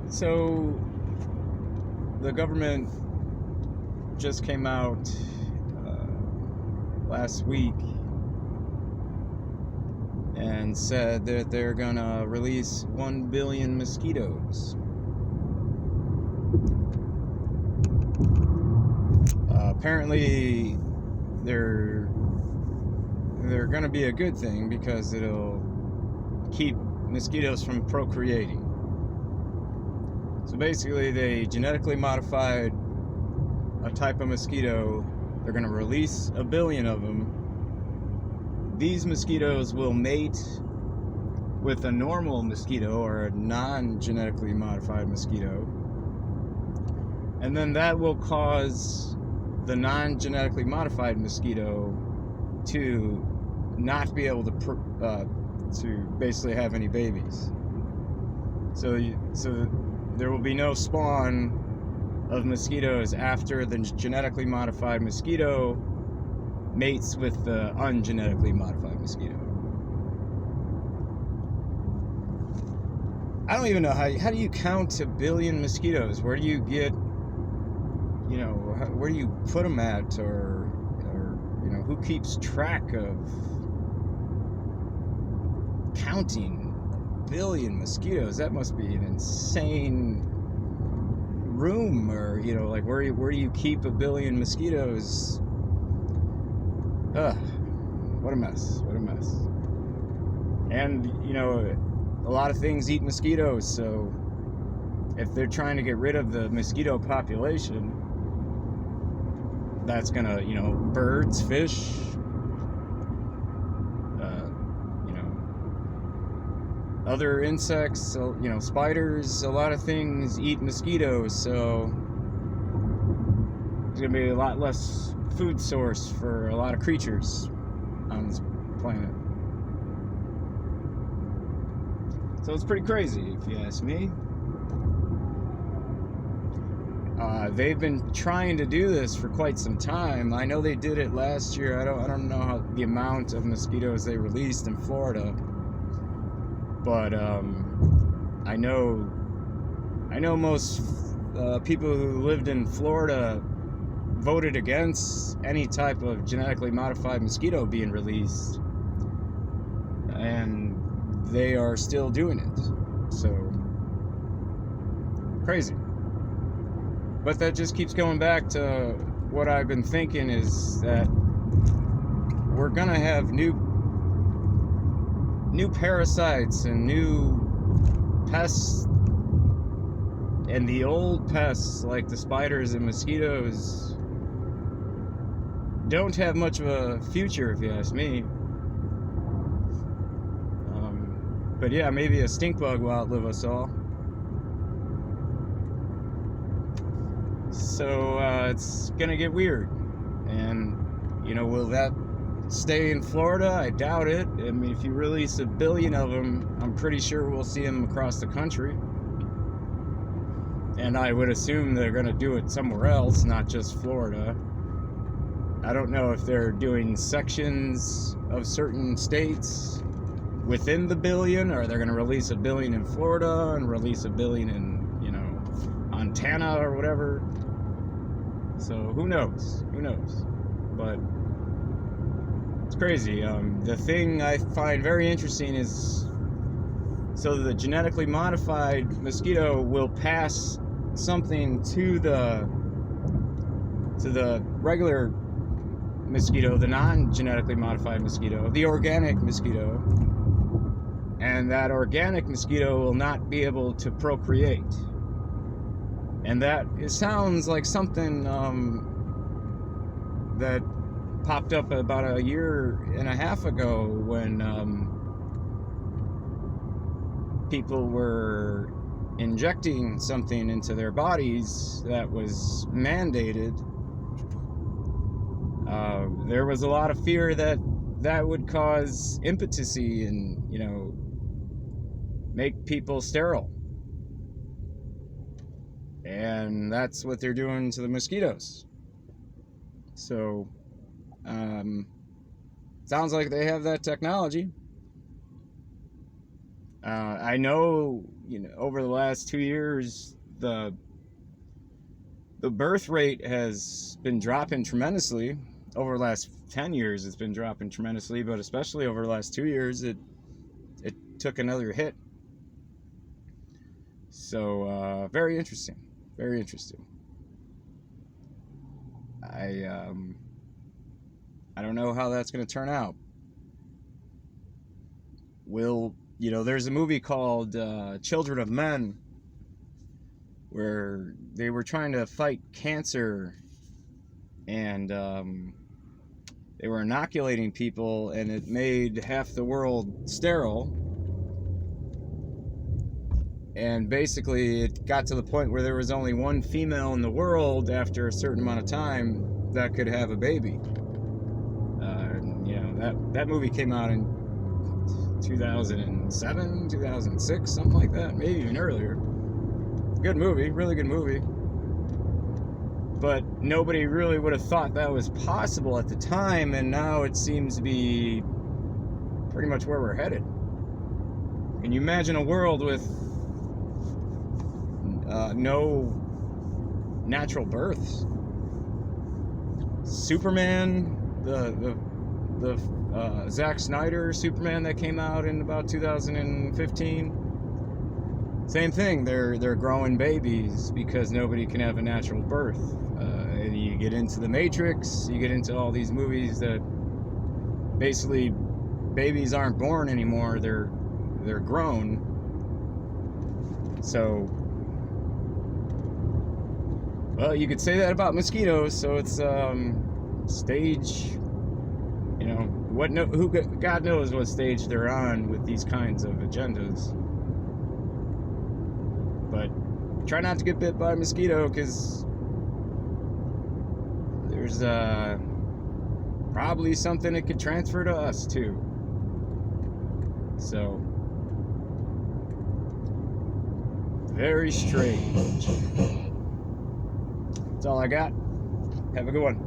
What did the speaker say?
So the government just came out last week and said that they're gonna release 1 billion mosquitoes. Apparently they're gonna be a good thing because it'll keep mosquitoes from procreating. So basically they genetically modified a type of mosquito. They're going to release 1 billion of them. These mosquitoes will mate with a normal mosquito or a non-genetically modified mosquito, and then that will cause the non-genetically modified mosquito to not be able to basically have any babies. So there will be no spawn of mosquitoes after the genetically modified mosquito mates with the ungenetically modified mosquito. I don't even know how do you count 1 billion mosquitoes? Where do you get, where do you put them at, or who keeps track of counting 1 billion mosquitoes? That must be an insane room, or where do you keep 1 billion mosquitoes? What a mess. And a lot of things eat mosquitoes, so if they're trying to get rid of the mosquito population, that's gonna, birds, fish, other insects, spiders, a lot of things eat mosquitoes, so there's gonna be a lot less food source for a lot of creatures on this planet. So it's pretty crazy, if you ask me. They've been trying to do this for quite some time. I know they did it last year. I don't know how the amount of mosquitoes they released in Florida, but I know most people who lived in Florida voted against any type of genetically modified mosquito being released, and they are still doing it. So crazy. But that just keeps going back to what I've been thinking, is that we're gonna have new parasites and new pests, and the old pests like the spiders and mosquitoes don't have much of a future, if you ask me. But yeah, maybe a stink bug will outlive us all. So it's gonna get weird, and will that stay in Florida? I doubt it. I mean, if you release 1 billion of them, I'm pretty sure we'll see them across the country, and I would assume they're gonna do it somewhere else, not just Florida. I don't know if they're doing sections of certain states within the 1 billion, or they're gonna release 1 billion in Florida and release 1 billion in Montana or whatever. So who knows? But it's crazy. The thing I find very interesting is, so the genetically modified mosquito will pass something to the regular mosquito, the non-genetically modified mosquito, the organic mosquito, and that organic mosquito will not be able to procreate. And it sounds like something that popped up about 1.5 years ago, when people were injecting something into their bodies that was mandated. There was a lot of fear that would cause impotency and make people sterile. And that's what they're doing to the mosquitoes. So, sounds like they have that technology. I know, over the last 2 years, the birth rate has been dropping tremendously. Over the last 10 years, it's been dropping tremendously, but especially over the last 2 years, it took another hit. So very interesting, very interesting. I don't know how that's going to turn out. There's a movie called Children of Men, where they were trying to fight cancer, and they were inoculating people, and it made half the world sterile. And basically, it got to the point where there was only one female in the world after a certain amount of time that could have a baby. That movie came out in 2007, 2006, something like that, maybe even earlier. Good movie, really good movie. But nobody really would have thought that was possible at the time, and now it seems to be pretty much where we're headed. Can you imagine a world with no natural births? Superman, the Zack Snyder Superman that came out in about 2015. Same thing. They're growing babies because nobody can have a natural birth. And you get into The Matrix. You get into all these movies that basically babies aren't born anymore. They're grown. So, well, you could say that about mosquitoes. So it's stage. God knows what stage they're on with these kinds of agendas. But try not to get bit by a mosquito, because there's probably something it could transfer to us too. So, very strange. That's all I got. Have a good one.